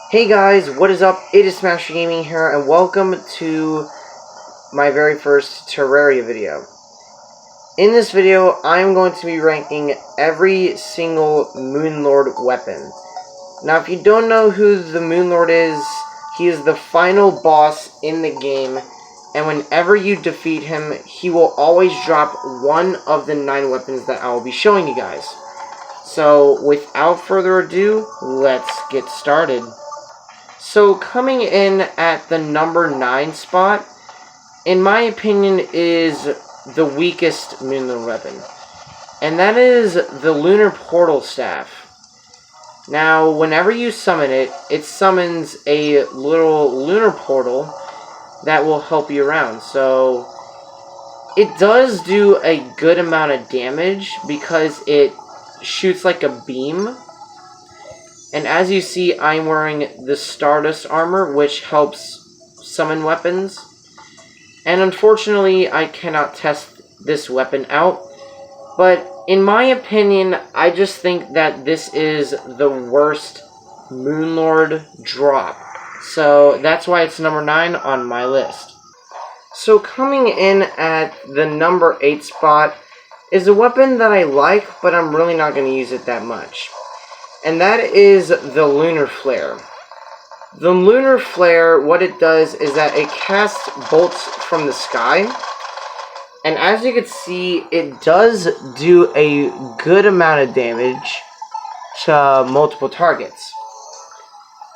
Hey guys, what is up? It is Smasher Gaming here, and welcome to my very first Terraria video. In this video, I am going to be ranking every single Moonlord weapon. Now, if you don't know who the Moonlord is, he is the final boss in the game, and whenever you defeat him, he will always drop one of the 9 weapons that I will be showing you guys. So, without further ado, let's get started. So, coming in at the number 9 spot, in my opinion, is the weakest Moonlord weapon. And that is the Lunar Portal Staff. Now, whenever you summon it, it summons a little lunar portal that will help you around. So, it does do a good amount of damage because it shoots like a beam. And as you see, I'm wearing the Stardust armor, which helps summon weapons. And unfortunately, I cannot test this weapon out. But in my opinion, I just think that this is the worst Moonlord drop. So that's why it's number 9 on my list. So coming in at the number 8 spot is a weapon that I like, but I'm really not going to use it that much. And that is the Lunar Flare. The Lunar Flare, what it does is that it casts bolts from the sky. And as you can see, it does do a good amount of damage to multiple targets.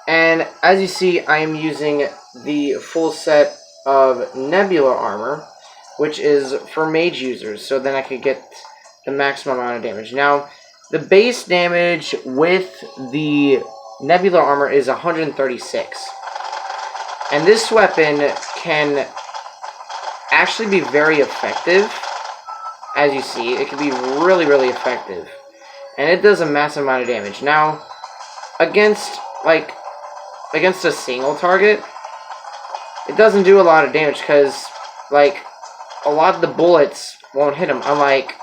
And as you see, I am using the full set of Nebula armor, which is for mage users, so then I could get the maximum amount of damage. Now, the base damage with the Nebula armor is 136. And this weapon can actually be very effective. As you see, it can be really, really effective. And it does a massive amount of damage. Now, against a single target, it doesn't do a lot of damage because, a lot of the bullets won't hit him. Unlike,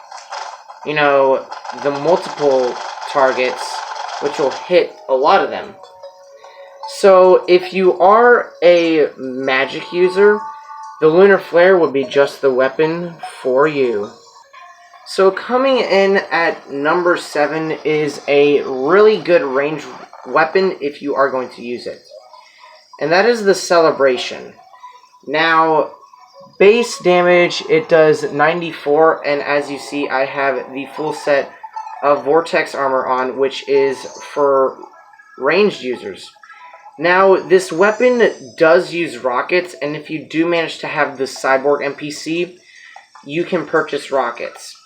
the multiple targets, which will hit a lot of them. So, if you are a magic user, the Lunar Flare would be just the weapon for you. So, coming in at number 7 is a really good range weapon if you are going to use it. And that is the Celebration. Now, base damage, it does 94, and as you see, I have the full set of Vortex armor on, which is for ranged users. Now, this weapon does use rockets, and if you do manage to have the Cyborg NPC, you can purchase rockets.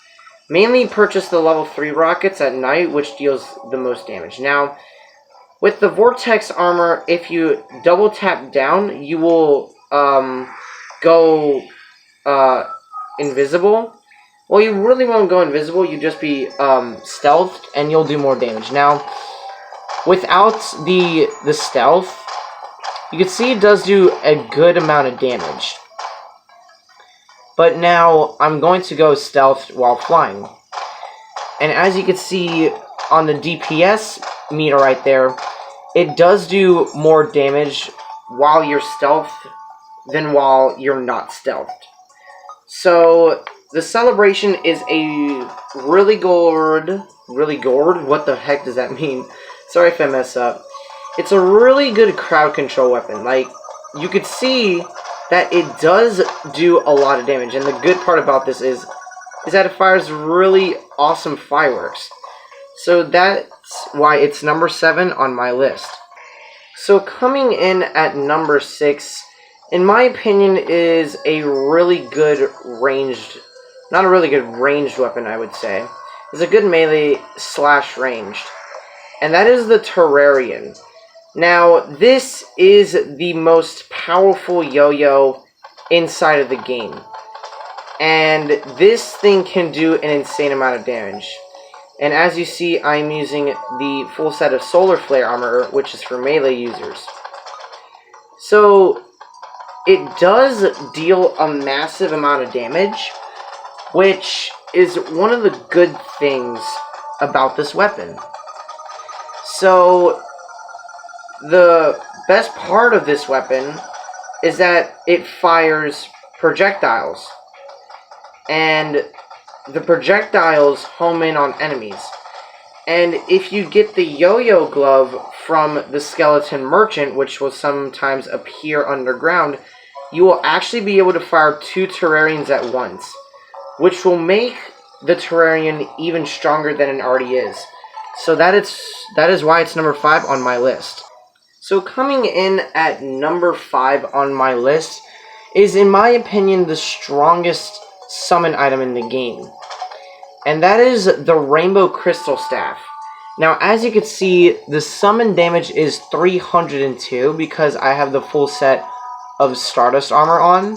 Mainly purchase the level 3 rockets at night, which deals the most damage. Now, with the Vortex armor, if you double tap down, you will go invisible. Well, you really won't go invisible, you just be stealthed, and you'll do more damage. Now, without the stealth, you can see it does do a good amount of damage. But now, I'm going to go stealth while flying. And as you can see on the DPS meter right there, it does do more damage while you're stealthed than while you're not stealthed. So, the Celebration is a really good, what the heck does that mean? Sorry if I mess up. It's a really good crowd control weapon. You could see that it does do a lot of damage. And the good part about this is that it fires really awesome fireworks. So that's why it's number 7 on my list. So coming in at number 6, in my opinion, is a really good ranged, not a really good ranged weapon, I would say. It's a good melee / ranged. And that is the Terrarian. Now, this is the most powerful yo-yo inside of the game. And this thing can do an insane amount of damage. And as you see, I'm using the full set of Solar Flare armor, which is for melee users. So, it does deal a massive amount of damage, which is one of the good things about this weapon. So, the best part of this weapon is that it fires projectiles. And the projectiles home in on enemies. And if you get the yo-yo glove from the skeleton merchant, which will sometimes appear underground, you will actually be able to fire 2 Terrarians at once, which will make the Terrarian even stronger than it already is. So that is why it's number 5 on my list. So coming in at number 5 on my list is, in my opinion, the strongest summon item in the game. And that is the Rainbow Crystal Staff. Now, as you can see, the summon damage is 302 because I have the full set of Stardust armor on.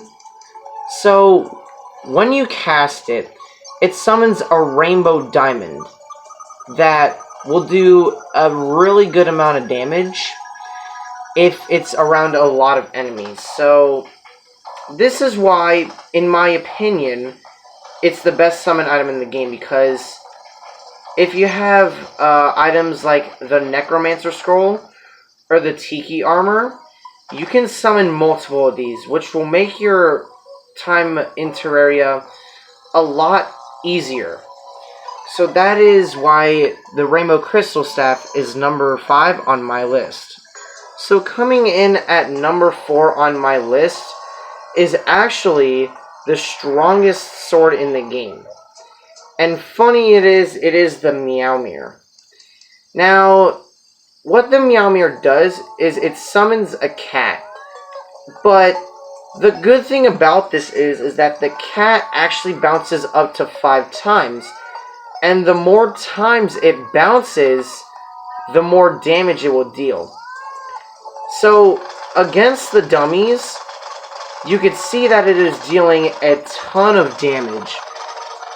So, when you cast it, it summons a Rainbow Diamond that will do a really good amount of damage if it's around a lot of enemies. So, this is why, in my opinion, it's the best summon item in the game, because if you have items like the Necromancer Scroll or the Tiki Armor, you can summon multiple of these, which will make your time in Terraria a lot easier. So that is why the Rainbow Crystal Staff is number 5 on my list. So coming in at number 4 on my list is actually the strongest sword in the game. And funny it is the Meowmere. Now, what the Meowmere does is it summons a cat. But the good thing about this is that the cat actually bounces up to 5 times. And the more times it bounces, the more damage it will deal. So, against the dummies, you can see that it is dealing a ton of damage,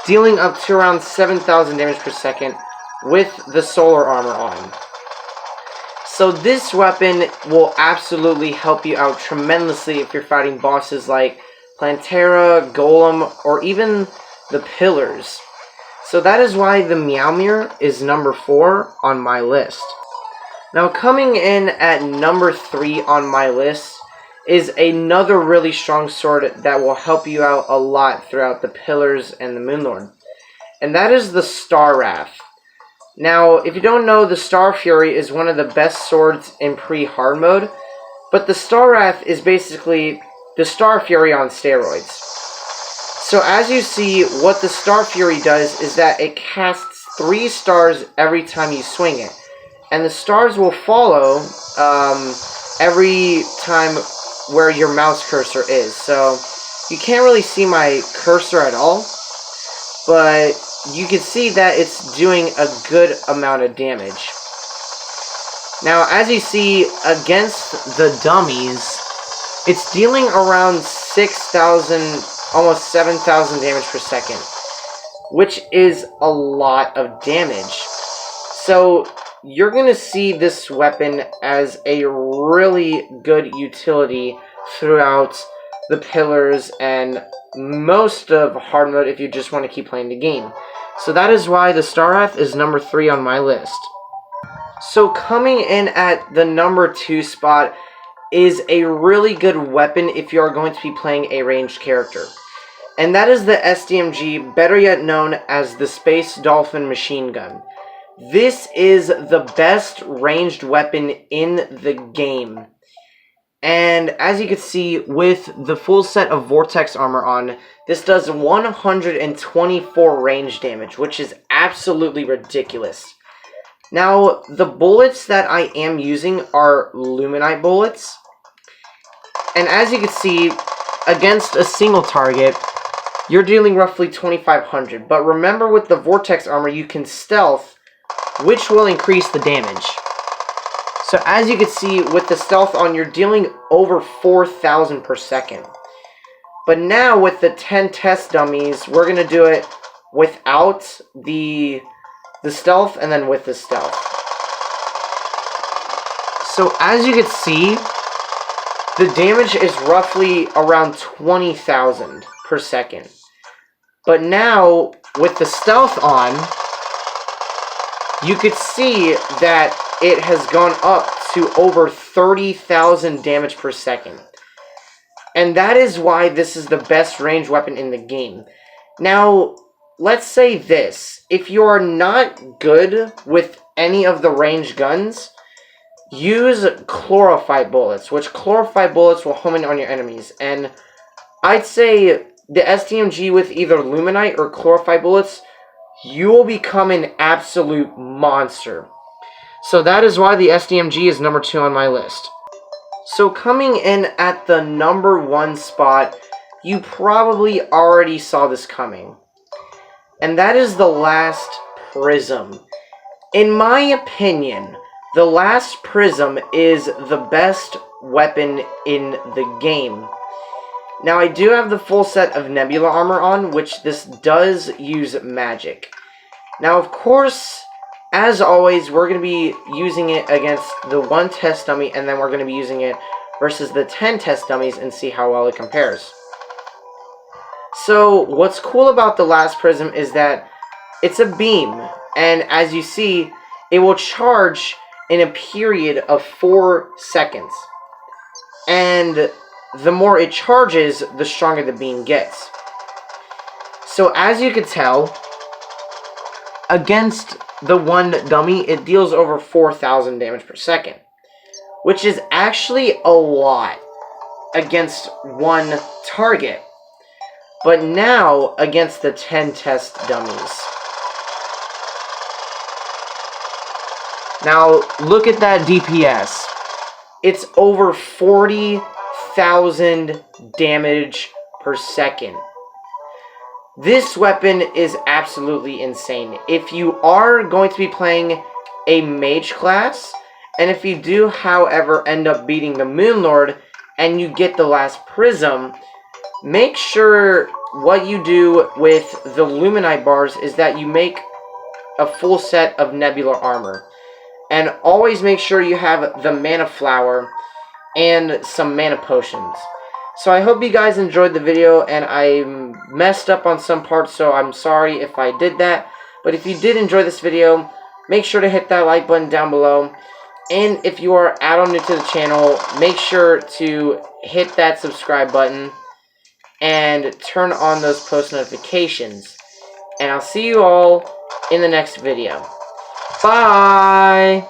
dealing up to around 7,000 damage per second with the solar armor on. So this weapon will absolutely help you out tremendously if you're fighting bosses like Plantera, Golem, or even the Pillars. So that is why the Meowmere is number 4 on my list. Now coming in at number 3 on my list is another really strong sword that will help you out a lot throughout the Pillars and the Moonlord. And that is the Star Wrath. Now, if you don't know, the Star Fury is one of the best swords in pre-hard mode, but the Star Wrath is basically the Star Fury on steroids. So as you see, what the Star Fury does is that it casts 3 stars every time you swing it. And the stars will follow every time where your mouse cursor is. So you can't really see my cursor at all, but you can see that it's doing a good amount of damage. Now, as you see, against the dummies, it's dealing around 6,000, almost 7,000 damage per second, which is a lot of damage. So you're going to see this weapon as a really good utility throughout the Pillars and most of hard mode if you just want to keep playing the game. So that is why the Star Wrath is number 3 on my list. So coming in at the number 2 spot is a really good weapon if you are going to be playing a ranged character. And that is the SDMG, better yet known as the Space Dolphin Machine Gun. This is the best ranged weapon in the game. And as you can see, with the full set of Vortex armor on, this does 124 range damage, which is absolutely ridiculous. Now, the bullets that I am using are Luminite bullets. And as you can see, against a single target, you're dealing roughly 2,500. But remember, with the Vortex armor, you can stealth, which will increase the damage. So as you can see, with the stealth on, you're dealing over 4,000 per second. But now with the 10 test dummies, we're going to do it without the stealth and then with the stealth. So as you can see, the damage is roughly around 20,000 per second. But now with the stealth on, you could see that it has gone up to over 30,000 damage per second. And that is why this is the best ranged weapon in the game. Now, let's say this. If you are not good with any of the ranged guns, use chlorophyte bullets, which chlorophyte bullets will home in on your enemies. And I'd say the STMG with either luminite or chlorophyte bullets, you will become an absolute monster. So that is why the STMG is number 2 on my list. So coming in at the number 1 spot, you probably already saw this coming. And that is the last prism. In my opinion, the last prism is the best weapon in the game. Now, I do have the full set of Nebula armor on, which this does use magic. Now, of course, as always, we're going to be using it against the 1 test dummy, and then we're going to be using it versus the 10 test dummies and see how well it compares. So, what's cool about the last prism is that it's a beam, and as you see, it will charge in a period of 4 seconds. And the more it charges, the stronger the beam gets. So as you can tell, against the 1 dummy, it deals over 4,000 damage per second, which is actually a lot against 1 target. But now, against the 10 test dummies. Now, look at that DPS. It's over 40,000 damage per second. This weapon is absolutely insane. If you are going to be playing a mage class, and if you do, however, end up beating the Moon Lord, and you get the last prism, make sure what you do with the Luminite bars is that you make a full set of Nebula armor. And always make sure you have the mana flower and some mana potions. So I hope you guys enjoyed the video, and I messed up on some parts, so I'm sorry if I did that. But if you did enjoy this video, make sure to hit that like button down below. And if you are add-on new to the channel, make sure to hit that subscribe button and turn on those post notifications. And I'll see you all in the next video. Bye!